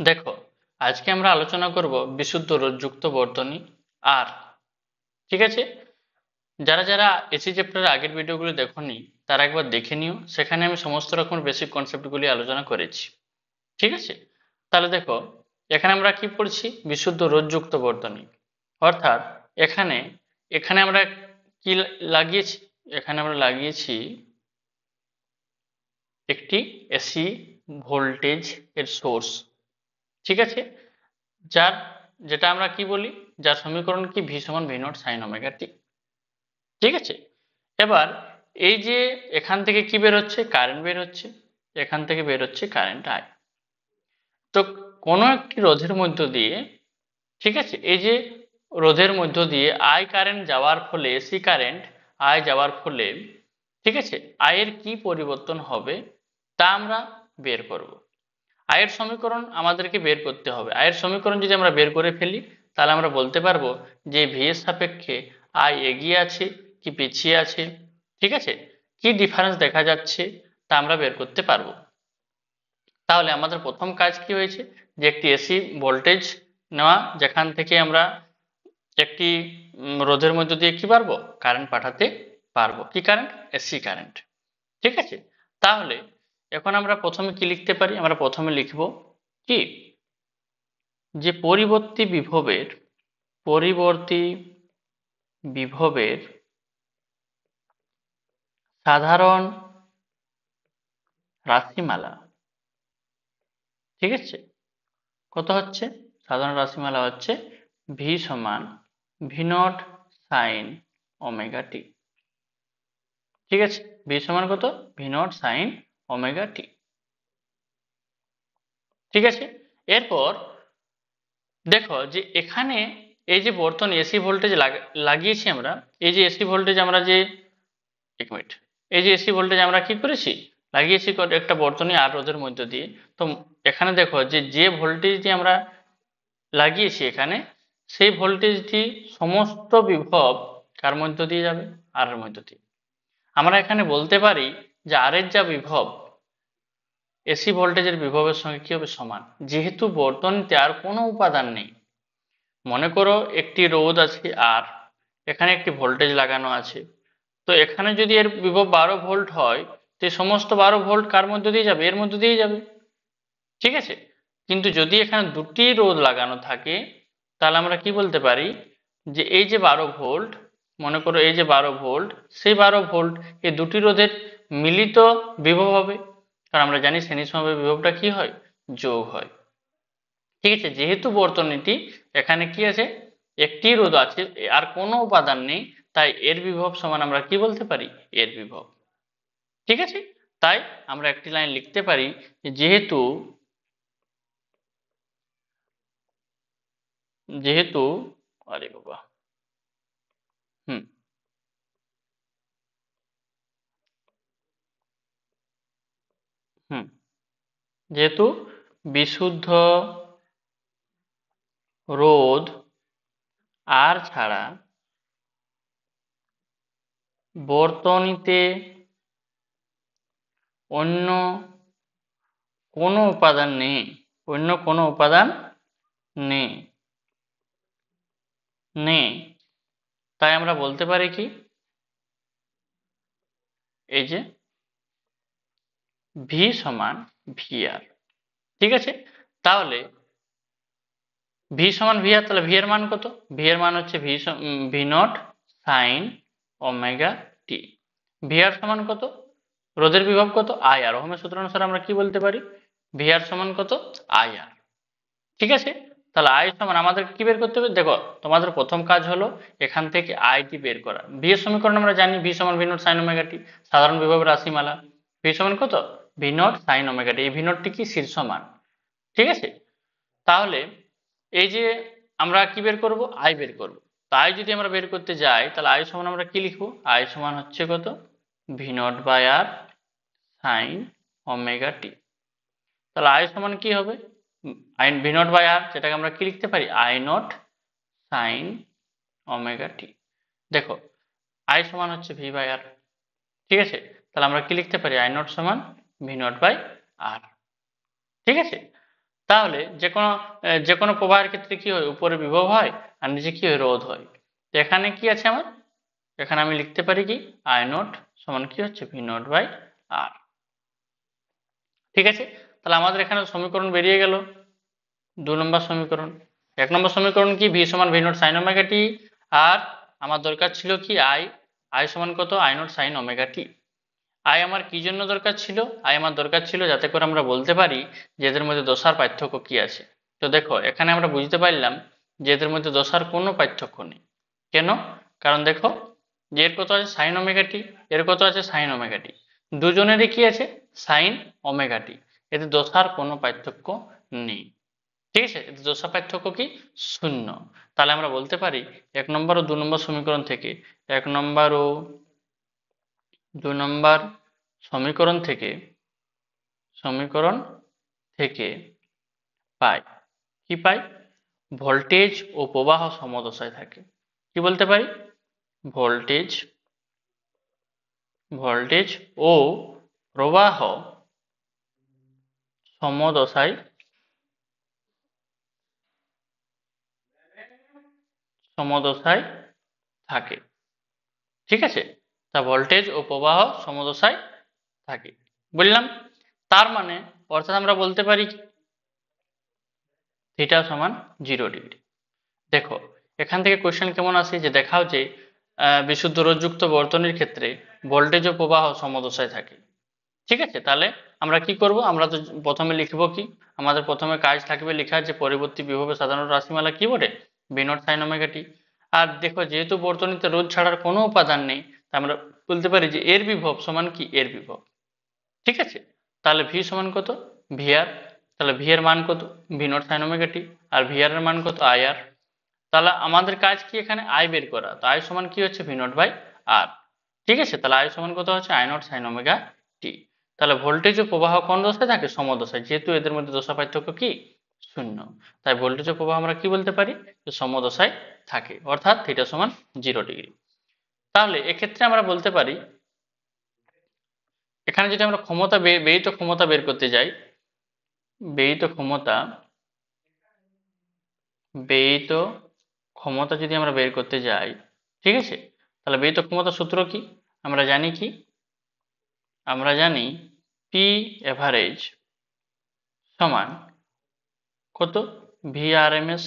দেখো, আজকে আমরা আলোচনা করব বিশুদ্ধ রোধযুক্ত বর্তনী। আর ঠিক আছে, যারা যারা এসি চ্যাপ্টারের আগের ভিডিওগুলো দেখোনি তারা একবার দেখে নিও, সেখানে আমি সমস্ত রকম বেসিক কনসেপ্টগুলি আলোচনা করেছি। ঠিক আছে, তাহলে দেখো, এখানে আমরা কি পড়ছি? বিশুদ্ধ রোধযুক্ত বর্তনী। অর্থাৎ এখানে এখানে আমরা কি লাগিয়েছি? এখানে আমরা লাগিয়েছি একটি এসি ভোল্টেজ এর সোর্স। ঠিক আছে, যার যেটা আমরা কি বলি, যার সমীকরণ কি ভি সমান ভি নট সাইন ওমেগা টি। ঠিক আছে, এবার এই যে এখান থেকে কি বের হচ্ছে? কারেন্ট বের হচ্ছে, এখান থেকে বের হচ্ছে কারেন্ট আই। তো কোনো একটি রোধের মধ্য দিয়ে, ঠিক আছে, এই যে রোধের মধ্য দিয়ে আই কারেন্ট যাওয়ার ফলে, এসি কারেন্ট আই যাওয়ার ফলে, ঠিক আছে, আই এর কি পরিবর্তন হবে তা আমরা বের করব। আয়ের সমীকরণ আমাদেরকে বের করতে হবে। আয়ের সমীকরণ যদি আমরা বের করে ফেলি তাহলে আমরা বলতে পারবো যে ভি এর সাপেক্ষে আই এগিয়ে আছে কি পিছিয়ে আছে, ঠিক আছে, কি ডিফারেন্স দেখা যাচ্ছে তা আমরা বের করতে পারবো। তাহলে আমাদের প্রথম কাজ কি হয়েছে? যে একটি এসি ভোল্টেজ নেওয়া, যেখান থেকে আমরা একটি রোধের মধ্য দিয়ে কি পারবো? কারেন্ট পাঠাতে পারবো। কি কারেন্ট? AC current. ঠিক আছে, তাহলে এখন আমরা প্রথমে কি লিখতে পারি? আমরা প্রথমে লিখব কি, যে পরিবর্তী বিভবের সাধারণ রাশিমালা। ঠিক আছে, কত হচ্ছে? সাধারণ রাশিমালা হচ্ছে ভি সমান ভি নট সাইন ওমেগা টি। ঠিক আছে, ভি সমান কত? ভি নট সাইন ওমেগা টি। ঠিক আছে, এরপর দেখো যে এখানে এই যে বর্তনী এসি ভোল্টেজ লাগিয়েছি আমরা, এই যে এসি ভোল্টেজ আমরা যে, এক মিনিট, এই যে এসি ভোল্টেজ আমরা কি করেছি? লাগিয়েছি একটা বর্তনী আর রোধের মধ্য দিয়ে। তো এখানে দেখো যে যে ভোল্টেজটি আমরা লাগিয়েছি এখানে, সেই ভোল্টেজটি সমস্ত বিভব কার মধ্য দিয়ে যাবে? আর এর মধ্য দিয়ে। আমরা এখানে বলতে পারি যে আর এর যা বিভব, এসি ভোল্টেজের বিভবের সঙ্গে কি হবে? সমান। যেহেতু বর্তনীতে আর কোনো উপাদান নেই, মনে করো একটি রোধ আছে আর এখানে একটি ভোল্টেজ লাগানো আছে, তো এখানে যদি এর বিভব 12 ভোল্ট হয়, তো সমস্ত 12 ভোল্ট কার মধ্যে দিয়ে যাবে? এর মধ্যে দিয়ে যাবে। ঠিক আছে, কিন্তু যদি এখানে দুটি রোধ লাগানো থাকে তাহলে আমরা কি বলতে পারি, যে এই যে 12 ভোল্ট, মনে করো এই যে 12 ভোল্ট, সেই 12 ভোল্ট এই দুটি রোধের মিলিত বিভব হবে। কারণ আমরা জানি শ্রেণী সমবায় বিভবটা কি হয়? যোগ হয়। ঠিক আছে, যেহেতু বর্তনীটি এখানে কি আছে? একটি রোধ আছে, আর কোনো উপাদান নেই, তাই এর বিভব সমান আমরা কি বলতে পারি? এর বিভব। ঠিক আছে, তাই আমরা একটি লাইন লিখতে পারি, যেহেতু যেহেতু আরে বাবা, হুম, হুম, যেহেতু বিশুদ্ধ রোধ আর ছাড়া বর্তনীতে অন্য কোনো উপাদান নেই, অন্য কোনো উপাদান নেই নেই তাই আমরা বলতে পারি কি, এই যে ভি সমান ভি আর। ঠিক আছে, তাহলে ভি সমান ভি আর, তাহলে ভি এর মান কত? ভি এর মান হচ্ছে v naught sine omega t. V R সমান কত? রোধের বিভব কত? I R. ওহমের সূত্র অনুসারে আমরা কি বলতে পারি? ভি আর সমান কত? আই আর। ঠিক আছে, তাহলে আই সমান আমাদের কি বের করতে হবে? দেখো, তোমাদের প্রথম কাজ হলো এখান থেকে আইটি বের করা। ভি এর সমীকরণ আমরা জানি, ভি সমান ভি নট সাইন ওমেগা টি, সাধারণ বিভবের রাশিমালা। ভি সমান কত? ভি নট সাইন ওমেগা টি। এই ভি নটটি কি? শীর্ষ মান। ঠিক আছে, তাহলে এই যে আমরা কি বের করব? আই বের করব। তাই যদি আমরা বের করতে যাই তাহলে আই সমান আমরা কি লিখবো? আই সমান হচ্ছে কত? V naught by R sine omega t. তাহলে আই সমান কি হবে? I v naught by R, যেটাকে আমরা কি লিখতে পারি? I naught sine omega t. দেখো, আই সমান হচ্ছে ভি বাই আর। ঠিক আছে, তাহলে আমরা কি লিখতে পারি? আই নট সমান ভি নট বাই আর। ঠিক আছে, তাহলে যে কোনো প্রবাহের ক্ষেত্রে কি হয়, উপরে বিভব হয় আর নিচে কি হয়, রোধ হয়। তো এখানে কি আছে আমার, এখানে আমি লিখতে পারি কি আই নট সমান কি হচ্ছে ভি নট বাই আর। ঠিক আছে, তাহলে আমাদের এখানে সমীকরণ বেরিয়ে গেল 2 নম্বর সমীকরণ। 1 নম্বর সমীকরণ কি, ভি সমান V naught sine omega t, আর আমার দরকার ছিল কি আই সমান কত, I naught sine omega T. I আমার কি জন্য দরকার ছিল, আই আমার দরকার ছিল যাতে করে আমরা বলতে পারি যে এদের মধ্যে দশার পার্থক্য কি আছে। তো দেখো এখানে আমরা বুঝতে পারলাম যে এদের মধ্যে দশার কোনো পার্থক্য নেই। কেন, কারণ দেখো যে এর কত আছে সাইন ওমেগা টি, এর কত আছে সাইন ওমেগা টি, দুজনেরই কি আছে সাইন ওমেগা টি, এদের দশার কোনো পার্থক্য নেই। ঠিক আছে, এদের দশা পার্থক্য কি শূন্য। তাহলে আমরা বলতে পারি 1 নম্বর ও 2 নম্বর সমীকরণ থেকে, 1 নম্বর ও 2 নম্বর সমীকরণ থেকে পাই কি পাই, ভোল্টেজ ও প্রবাহ সমদশায় থাকে। কি বলতে পারি, ভোল্টেজ ও প্রবাহ সমদশায় থাকে। ঠিক আছে, তা ভোল্টেজ ও প্রবাহ সমদশায় থাকে বললাম। তার মানে অর্থাৎ আমরা বলতে পারি থিটা সমান 0 ডিগ্রি। দেখো এখান থেকে কোশ্চেন কেমন আসে, যে দেখাও যে বিশুদ্ধ রোধযুক্ত বর্তনীর ক্ষেত্রে ভোল্টেজ ও প্রবাহ সমদশায় থাকে। ঠিক আছে, তাহলে আমরা কি করব, আমরা তো প্রথমে লিখব কি, আমাদের প্রথমে কাজ থাকবে লেখার যে পরবর্তী বিভবের সাধারণ রাশিমালা কি বলে, V naught sine omega t. আর দেখো যেহেতু বর্তনীতে রোধ ছাড়ার কোনো উপাদান নেই, তা আমরা বলতে পারি যে এর বিভব সমান কি এর বিভব। ঠিক আছে, তাহলে ভি সমান কত ভি আর, তাহলে ভি এর মান কত v naught sine omega t, আর ভি আর এর মান কত আই আর। তাহলে আমাদের কাজ কি এখানে আই বের করা, তো আই সমান কি হচ্ছে ভি নট বাই আর। ঠিক আছে, তাহলে আই সমান কত হচ্ছে I naught sine omega t. তাহলে ভোল্টেজ ও প্রবাহ কোন দশায় থাকে, সমদশায়, যেহেতু এদের মধ্যে দশা পার্থক্য কি শূন্য, তাই ভোল্টেজ ও প্রবাহ আমরা কি বলতে পারি, যে সমদশায় থাকে, অর্থাৎ থিটা সমান 0 ডিগ্রি। তাহলে এক্ষেত্রে আমরা বলতে পারি, এখানে যদি আমরা ব্যয়িত ক্ষমতা বের করতে যাই, ব্যয়িত ক্ষমতা ব্যয়িত ক্ষমতা যদি আমরা বের করতে যাই, ঠিক আছে, তাহলে ব্যয়িত ক্ষমতার সূত্র কি, আমরা জানি কি, আমরা জানি পি এভারেজ সমান কত V R M S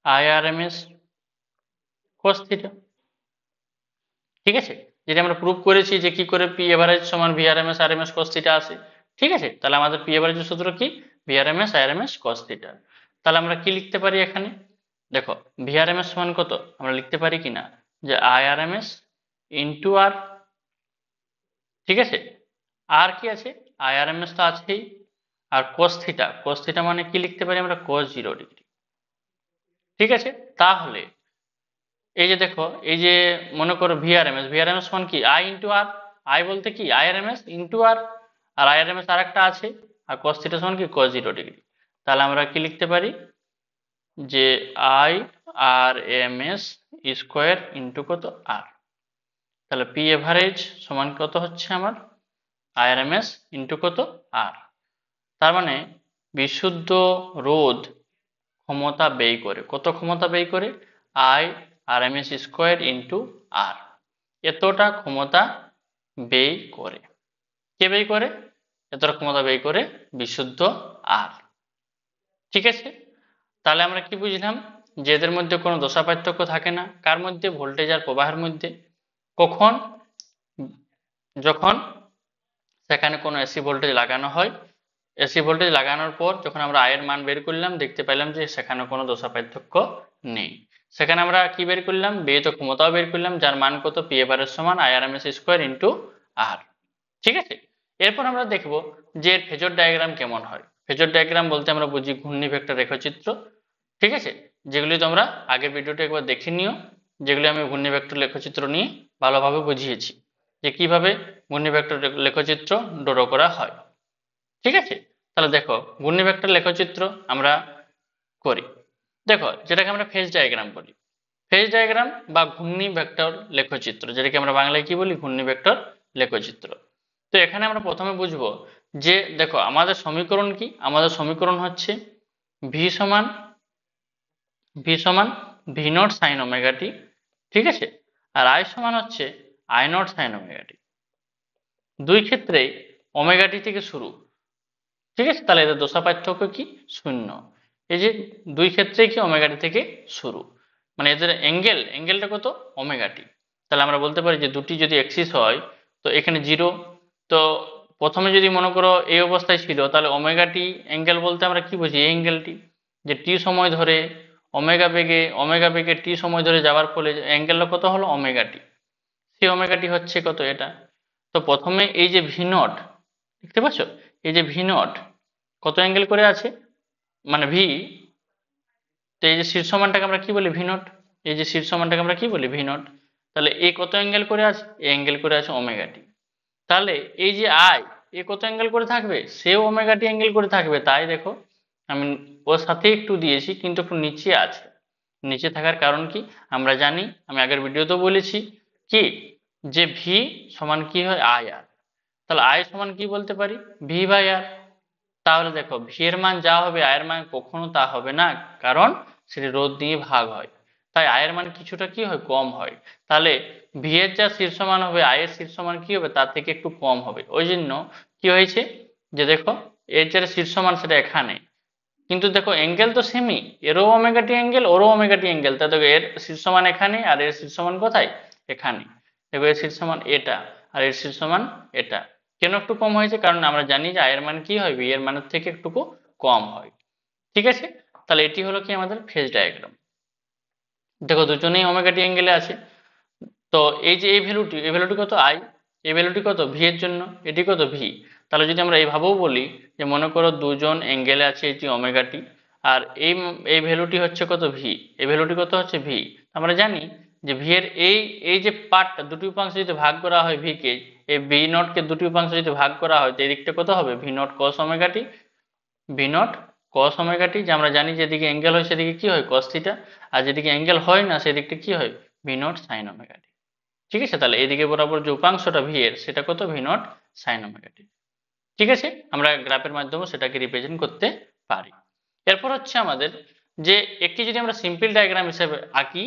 I R M S cos theta. ঠিক আছে, যেটা আমরা প্রুভ করেছি যে কি করে পি এভারেজ সমান V R M S cos theta আসে। ঠিক আছে, তাহলে আমাদের পি এভারেজের সূত্র কি V R M S cos theta. তাহলে আমরা কি লিখতে পারি এখানে, দেখো ভি আর এম এস সমান কত, আমরা লিখতে পারি কিনা যে I R M S into R. ঠিক আছে, আর কি আছে আই আর এম এস তো আছেই, আর cos থিটা মানে কি লিখতে পারি আমরা cos 0 ডিগ্রি। ঠিক আছে, তাহলে এই যে দেখো এই যে মনে করো ভিআরএমএস সমান কি আই ইন্টু আর, আই বলতে কি আইআরএমএস ইন্টু আর, আর আইআরএমএস আর একটা আছে, আর cos থিটা সমান কি cos 0 ডিগ্রি। তাহলে আমরা কি লিখতে পারি যে I R M S square into কত আর। তাহলে পি এভারেজ সমান কত হচ্ছে আমার আইআরএমএস ইন্টু কত আর। তার মানে বিশুদ্ধ রোধ ক্ষমতা ব্যয় করে, কত ক্ষমতা ব্যয় করে I R M S square into R, এতটা ক্ষমতা ব্যয় করে। কে ব্যয় করে, এতটা ক্ষমতা ব্যয় করে বিশুদ্ধ আর। ঠিক আছে, তাহলে আমরা কি বুঝলাম যে এদের মধ্যে কোনো দশা পার্থক্য থাকে না, কার মধ্যে, ভোল্টেজ আর প্রবাহের মধ্যে। কখন, যখন সেখানে কোনো এসি ভোল্টেজ লাগানো হয়, এসি ভোল্টেজ লাগানোর পর যখন আমরা আয়ের মান বের করলাম দেখতে পেলাম যে সেখানে কোনো দশা পার্থক্য নেই, সেখানে আমরা কি বের করলাম ব্যয়িত ক্ষমতাও বের করলাম, যার মান কত পি এভারেজ সমান আইআরএমএস স্কোয়ার ইন্টু আর। ঠিক আছে, এরপর আমরা দেখব যে এর ফেজর ডায়াগ্রাম কেমন হয়। ফেজর ডায়াগ্রাম বলতে আমরা বুঝি ঘূর্ণি ভেক্টর রেখাচিত্র। ঠিক আছে, যেগুলি তোমরা আগের ভিডিওটা একবার দেখে নিও, যেগুলি আমি ঘূর্ণি ভেক্টর লেখচিত্র নিয়ে ভালোভাবে বুঝিয়েছি যে কিভাবে ঘূর্ণি ভেক্টর লেখচিত্র ড্র করা হয়। ঠিক আছে, তাহলে দেখো ঘূর্ণি ভেক্টর লেখচিত্র আমরা করি, দেখো যেটাকে আমরা ফেজ ডায়াগ্রাম বলি, ফেজ ডায়াগ্রাম বা ঘূর্ণি ভেক্টর লেখচিত্র, যেটাকে আমরা বাংলায় কি বলি ঘূর্ণি ভেক্টর লেখচিত্র। তো এখানে আমরা প্রথমে বুঝবো যে দেখো আমাদের সমীকরণ কি, আমাদের সমীকরণ হচ্ছে ভি সমান ভি নট সাইন ওমেগা টি, ঠিক আছে, আর আই সমান হচ্ছে আই নট সাইন ওমেগা টি। দুই ক্ষেত্রেই ওমেগা টি থেকে শুরু, ঠিক আছে, তাহলে এদের দশা পার্থক্য কি, শূন্য। এই যে দুই ক্ষেত্রেই কি ওমেগা টি থেকে শুরু, মানে এদের অ্যাঙ্গেলটা কত, ওমেগা টি। তাহলে আমরা বলতে পারি যে দুটি যদি এক্সিস হয় তো এখানে জিরো। তো প্রথমে যদি মনে করো এই অবস্থায় ছিল তাহলে ওমেগা টি অ্যাঙ্গেল বলতে আমরা কি বুঝি, এই অ্যাঙ্গেলটি যে টি সময় ধরে ওমেগা বেগে টি সময় ধরে যাওয়ার ফলে অ্যাঙ্গেলটা কত হলো, ওমেগা টি। সেই ওমেগা টি হচ্ছে কত, এটা। তো প্রথমে এই যে ভি নট দেখতে পাচ্ছ, এই যে ভি নট কত অ্যাঙ্গেল করে আছে, মানে ভি, তো এই যে শীর্ষমানটাকে আমরা কি বলি, ভি নট। এই যে শীর্ষমানটাকে আমরা কি বলি, ভি নট। তাহলে এ কত অ্যাঙ্গেল করে আছে, এ অ্যাঙ্গেল করে আছে ওমেগা টি। তাহলে এই যে আই, এ কত অ্যাঙ্গেল করে থাকবে, সেও ওমেগা টি অ্যাঙ্গেল করে থাকবে। তাই দেখো আমি ওর সাথে একটু দিয়েছি কিন্তু একটু নিচে আছে। নিচে থাকার কারণ কি, আমরা জানি, আমি আগের ভিডিওতেও বলেছি কি, যে ভি সমান কি হয়, আই আর। তাহলে আই সমান কি বলতে পারি, ভি বাই আর। তাহলে দেখো ভি এর মান যা হবে আয়ের মান কখনো তা হবে না, কারণ সেটি রোধ দিয়ে ভাগ হয়, তাই আয়ের মান কিছুটা কি হয়, কম হয়। তাহলে ভি এর যা শীর্ষমান হবে আয়ের শীর্ষমান কি হবে, তার থেকে একটু কম হবে। ওই জন্য কি হয়েছে, যে দেখো এর যে শীর্ষমান সেটা এখানে, কিন্তু দেখো অ্যাঙ্গেল তো সেমই, এরও ওমেগা টি অ্যাঙ্গেল, ওরও ওমেগা টি অ্যাঙ্গেল। তা দেখো এর শীর্ষমান এখানে আর এর শীর্ষমান কোথায়, এখানে। দেখো এর শীর্ষমান এটা আর এর শীর্ষমান এটা। কেন একটু কম হয়েছে, কারণ আমরা জানি যে আয়ের মান কি হয়, বি এর মানের থেকে একটু কম হয়, ঠিক আছে। তাহলে এটি হলো কি আমাদের ফেজ ডায়াগ্রাম। দেখো দুজনেই ওমেগা টি অ্যাঙ্গেলে আছে। তো এই যে এই ভ্যালুটি কত, আই, এই ভ্যালুটি কত, ভি এর জন্য, এটি কত, ভি। তাহলে যদি আমরা এইভাবেও বলি যে মনে করো দুজন অ্যাঙ্গেলে আছে এটি ওমেগা টি, আর এই ভ্যালুটি হচ্ছে কত, ভি, এই ভ্যালুটি কত হচ্ছে, ভি। আমরা জানি যে ভি এর এই এই যে পার্টটা দুটি উপাংশ যদি ভাগ করা হয় ভি কে, এই ভি নট কে দুটি উপাংশ যদি ভাগ করা হয় তো এই দিকটা কত হবে, v naught cos omega t, v naught cos omega t. যে আমরা জানি যেদিকে অ্যাঙ্গেল হয় সেদিকে কি হয়, কস থিটা, আর যেদিকে অ্যাঙ্গেল হয় না সেদিকটা কি হয়, ভি নট সাইন ওমেগা টি, ঠিক আছে। তাহলে এদিকে বরাবর যে উপাংশটা ভি এর সেটা কত, ভি নট সাইন ওমেগা টি, ঠিক আছে। আমরা গ্রাফের মাধ্যমে সেটাকে রিপ্রেজেন্ট করতে পারি। এরপর হচ্ছে আমাদের যে একটি যদি আমরা সিম্পল ডায়াগ্রাম হিসেবে আঁকি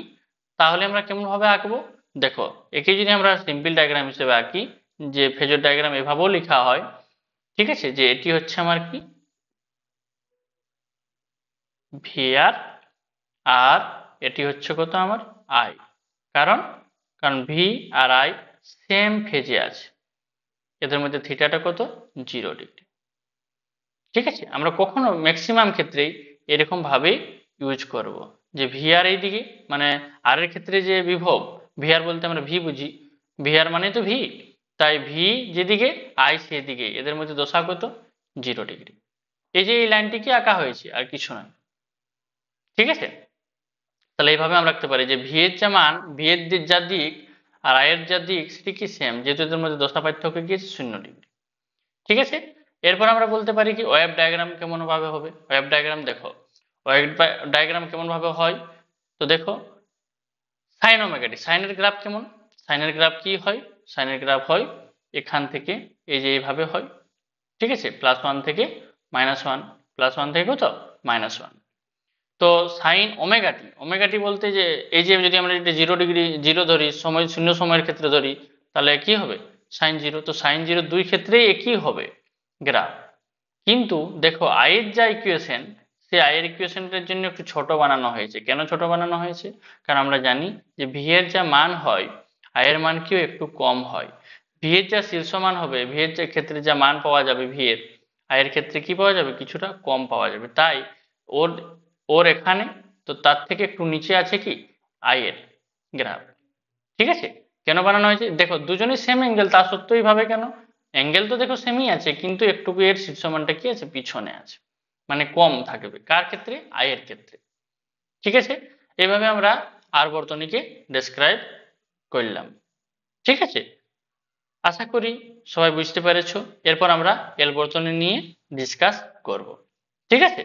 তাহলে আমরা কেমন ভাবে আঁকবো, দেখো একে যদি আমরা সিম্পল ডায়াগ্রাম হিসেবে আঁকি, যে ফেজর ডায়াগ্রাম এভাবেও লেখা হয়, ঠিক আছে, যে এটি হচ্ছে আমার কি, ভি আর, আর এটি হচ্ছে কত আমার আই। কারণ কারণ ভি আর আই সেম ফেজে আছে, এদের মধ্যে থিটাটা কত, 0 ডিগ্রি, ঠিক আছে। আমরা কখনো ম্যাক্সিমাম ক্ষেত্রেই এরকম ভাবেই ইউজ করব, যে ভি আর এইদিকে, মানে আর এর ক্ষেত্রে যে বিভব, ভি আর বলতে আমরা ভি বুঝি, ভি আর মানে তো ভি, তাই ভি যেদিকে আই সেদিকে, এদের মধ্যে দশা কত, 0 ডিগ্রি। এই যে এই লাইনটিকে আঁকা হয়েছে আর কিছু নয়, ঠিক আছে। তাহলে এইভাবে আমরা রাখতে পারি যে ভি এর যা মান, ভি এর যা দিক আর আই এর যা দিক সেটি কি সেম, যেহেতু এদের মধ্যে দশা পার্থক্য কি, 0 ডিগ্রি, ঠিক আছে। এরপর আমরা বলতে পারি কি ওয়েভ ডায়াগ্রাম কেমন ভাবে হবে, ওয়েভ ডায়াগ্রাম দেখো, ওয়েভ ডায়াগ্রাম কেমন ভাবে হয়, তো দেখো সাইন ওমেগা টি, সাইনের গ্রাফ কেমন, সাইনের গ্রাফ কি হয়, সাইনের গ্রাফ হয় এখান থেকে এই যে এইভাবে হয়, ঠিক আছে, +1 থেকে -1, +1 থেকে কত, -1। তো সাইন ওমেগা টি, ওমেগা টি বলতে যে এই যে যদি আমরা এটা 0 ডিগ্রি 0 ধরি, সময় শূন্য সময়ের ক্ষেত্রে ধরি, তাহলে কি হবে, সাইন 0। তো সাইন 0 দুই ক্ষেত্রেই একই হবে গ্রাফ। কিন্তু দেখো আয়ের যা ইকুয়েশন, সেই আয়ের ইকুয়েশনটার জন্য একটু ছোট বানানো হয়েছে। কেন ছোট বানানো হয়েছে, কারণ আমরা জানি যে ভি এর যা মান হয় আয়ের মান কিও একটু কম হয়। ভি এর যা শীর্ষ মান হবে, ভি এর যে ক্ষেত্রে যা মান পাওয়া যাবে ভি এর, আয়ের ক্ষেত্রে কি পাওয়া যাবে, কিছুটা কম পাওয়া যাবে। তাই ওর ওর এখানে, তো তার থেকে একটু নিচে আছে কি আয়ের গ্রাফ, ঠিক আছে। কেন বানানো হয়েছে, দেখো দুজনেই সেম অ্যাঙ্গেল, তা সত্ত্বেও এইভাবে কেন, অ্যাঙ্গেল তো দেখো সেমই আছে কিন্তু একটু এর শীর্ষমানটা কি আছে, পিছনে আছে, মানে কম থাকবে কার ক্ষেত্রে, আয়ের ক্ষেত্রে, ঠিক আছে। এইভাবে আমরা আর বর্তনীকে ডেসক্রাইব করলাম, ঠিক আছে। আশা করি সবাই বুঝতে পেরেছো। এরপর আমরা এল বর্তনী নিয়ে ডিসকাস করব, ঠিক আছে।